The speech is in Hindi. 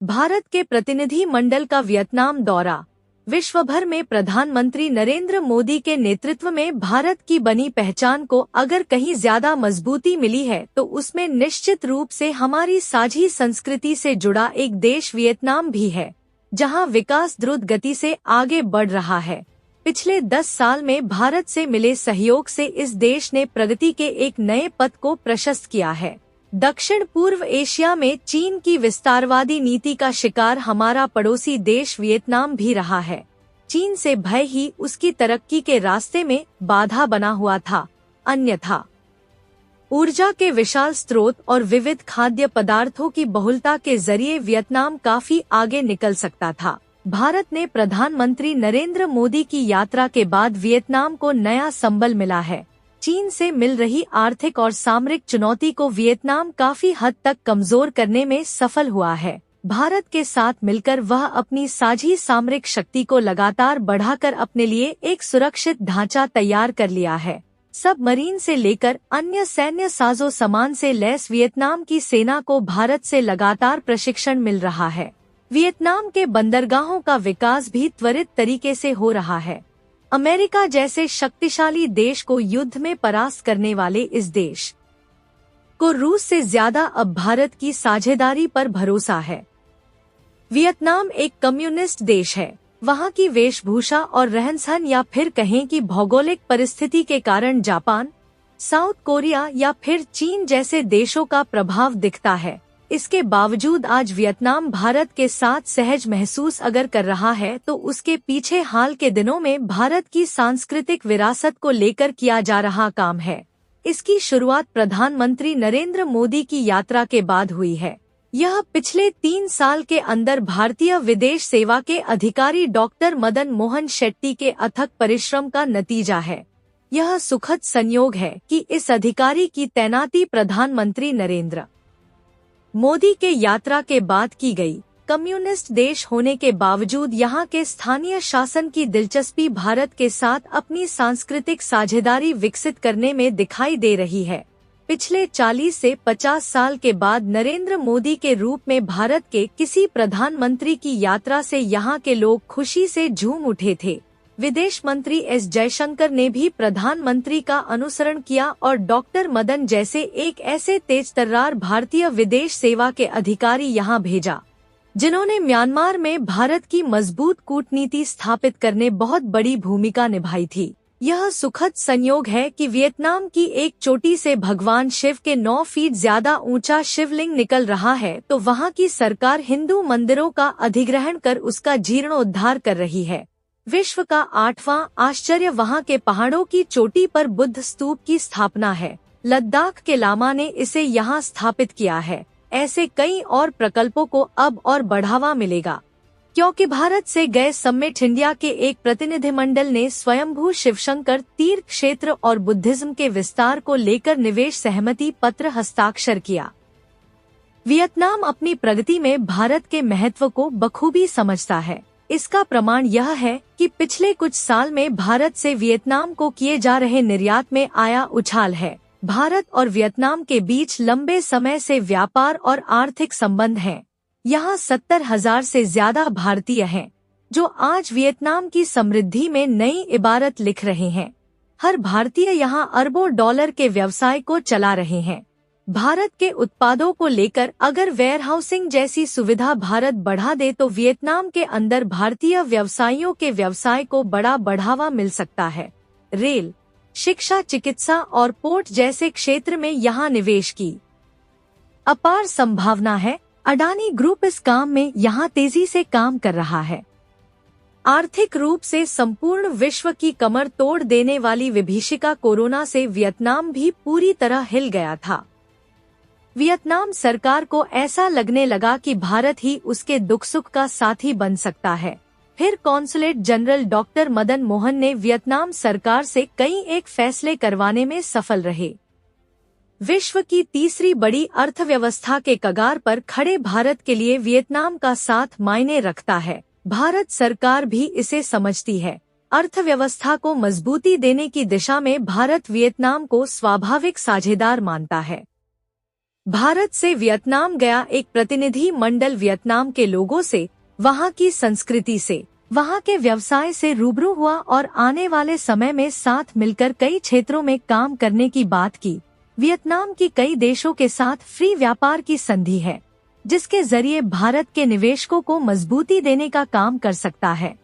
भारत के प्रतिनिधि मंडल का वियतनाम दौरा। विश्व भर में प्रधानमंत्री नरेंद्र मोदी के नेतृत्व में भारत की बनी पहचान को अगर कहीं ज्यादा मजबूती मिली है तो उसमें निश्चित रूप से हमारी साझी संस्कृति से जुड़ा एक देश वियतनाम भी है, जहां विकास द्रुत गति से आगे बढ़ रहा है। पिछले 10 साल में भारत से मिले सहयोग से इस देश ने प्रगति के एक नए पथ को प्रशस्त किया है। दक्षिण पूर्व एशिया में चीन की विस्तारवादी नीति का शिकार हमारा पड़ोसी देश वियतनाम भी रहा है। चीन से भय ही उसकी तरक्की के रास्ते में बाधा बना हुआ था, अन्यथा ऊर्जा के विशाल स्रोत और विविध खाद्य पदार्थों की बहुलता के जरिए वियतनाम काफी आगे निकल सकता था। भारत ने प्रधानमंत्री नरेंद्र मोदी की यात्रा के बाद वियतनाम को नया संबल मिला है। चीन से मिल रही आर्थिक और सामरिक चुनौती को वियतनाम काफी हद तक कमजोर करने में सफल हुआ है। भारत के साथ मिलकर वह अपनी साझी सामरिक शक्ति को लगातार बढ़ाकर अपने लिए एक सुरक्षित ढांचा तैयार कर लिया है। सबमरीन से लेकर अन्य सैन्य साजो सामान से लैस वियतनाम की सेना को भारत से लगातार प्रशिक्षण मिल रहा है। वियतनाम के बंदरगाहों का विकास भी त्वरित तरीके से हो रहा है। अमेरिका जैसे शक्तिशाली देश को युद्ध में परास्त करने वाले इस देश को रूस से ज्यादा अब भारत की साझेदारी पर भरोसा है। वियतनाम एक कम्युनिस्ट देश है। वहां की वेशभूषा और रहन-सहन या फिर कहें कि भौगोलिक परिस्थिति के कारण जापान, साउथ कोरिया या फिर चीन जैसे देशों का प्रभाव दिखता है। इसके बावजूद आज वियतनाम भारत के साथ सहज महसूस अगर कर रहा है तो उसके पीछे हाल के दिनों में भारत की सांस्कृतिक विरासत को लेकर किया जा रहा काम है। इसकी शुरुआत प्रधानमंत्री नरेंद्र मोदी की यात्रा के बाद हुई है। यह पिछले 3 साल के अंदर भारतीय विदेश सेवा के अधिकारी डॉक्टर मदन मोहन शेट्टी के अथक परिश्रम का नतीजा है। यह सुखद संयोग है कि इस अधिकारी की तैनाती प्रधानमंत्री नरेंद्र मोदी के यात्रा के बाद की गई। कम्युनिस्ट देश होने के बावजूद यहाँ के स्थानीय शासन की दिलचस्पी भारत के साथ अपनी सांस्कृतिक साझेदारी विकसित करने में दिखाई दे रही है। पिछले 40 से 50 साल के बाद नरेंद्र मोदी के रूप में भारत के किसी प्रधानमंत्री की यात्रा से यहाँ के लोग खुशी से झूम उठे थे। विदेश मंत्री एस जयशंकर ने भी प्रधानमंत्री का अनुसरण किया और डॉक्टर मदन जैसे एक ऐसे तेजतर्रार भारतीय विदेश सेवा के अधिकारी यहाँ भेजा, जिन्होंने म्यांमार में भारत की मजबूत कूटनीति स्थापित करने बहुत बड़ी भूमिका निभाई थी। यह सुखद संयोग है कि वियतनाम की एक चोटी से भगवान शिव के 9 फीट ज्यादा ऊंचा शिवलिंग निकल रहा है तो वहाँ की सरकार हिंदू मंदिरों का अधिग्रहण कर उसका जीर्णोद्धार कर रही है। विश्व का 8वां आश्चर्य वहां के पहाड़ों की चोटी पर बुद्ध स्तूप की स्थापना है। लद्दाख के लामा ने इसे यहां स्थापित किया है। ऐसे कई और प्रकल्पों को अब और बढ़ावा मिलेगा, क्योंकि भारत से गए समिट इंडिया के एक प्रतिनिधिमंडल ने स्वयंभू शिवशंकर तीर्थ क्षेत्र और बुद्धिज्म के विस्तार को लेकर निवेश सहमति पत्र हस्ताक्षर किया। वियतनाम अपनी प्रगति में भारत के महत्व को बखूबी समझता है। इसका प्रमाण यह है कि पिछले कुछ साल में भारत से वियतनाम को किए जा रहे निर्यात में आया उछाल है। भारत और वियतनाम के बीच लंबे समय से व्यापार और आर्थिक संबंध हैं। यहाँ 70,000 से ज्यादा भारतीय हैं, जो आज वियतनाम की समृद्धि में नई इबारत लिख रहे हैं। हर भारतीय यहाँ अरबों डॉलर के व्यवसाय को चला रहे हैं। भारत के उत्पादों को लेकर अगर वेयरहाउसिंग जैसी सुविधा भारत बढ़ा दे तो वियतनाम के अंदर भारतीय व्यवसायियों के व्यवसाय को बड़ा बढ़ावा मिल सकता है। रेल, शिक्षा, चिकित्सा और पोर्ट जैसे क्षेत्र में यहाँ निवेश की अपार संभावना है। अडानी ग्रुप इस काम में यहाँ तेजी से काम कर रहा है। आर्थिक रूप से संपूर्ण विश्व की कमर तोड़ देने वाली विभीषिका कोरोना से वियतनाम भी पूरी तरह हिल गया था। वियतनाम सरकार को ऐसा लगने लगा कि भारत ही उसके दुख सुख का साथी बन सकता है। फिर consulate general doctor Madan Mohan ने वियतनाम सरकार से कई एक फैसले करवाने में सफल रहे। विश्व की तीसरी बड़ी अर्थव्यवस्था के कगार पर खड़े भारत के लिए वियतनाम का साथ मायने रखता है। भारत सरकार भी इसे समझती है। अर्थव्यवस्था को मजबूती देने की दिशा में भारत वियतनाम को स्वाभाविक साझेदार मानता है। भारत से वियतनाम गया एक प्रतिनिधि मंडल वियतनाम के लोगों से, वहां की संस्कृति से, वहां के व्यवसाय से रूबरू हुआ और आने वाले समय में साथ मिलकर कई क्षेत्रों में काम करने की बात की। वियतनाम की कई देशों के साथ फ्री व्यापार की संधि है, जिसके जरिए भारत के निवेशकों को मजबूती देने का काम कर सकता है।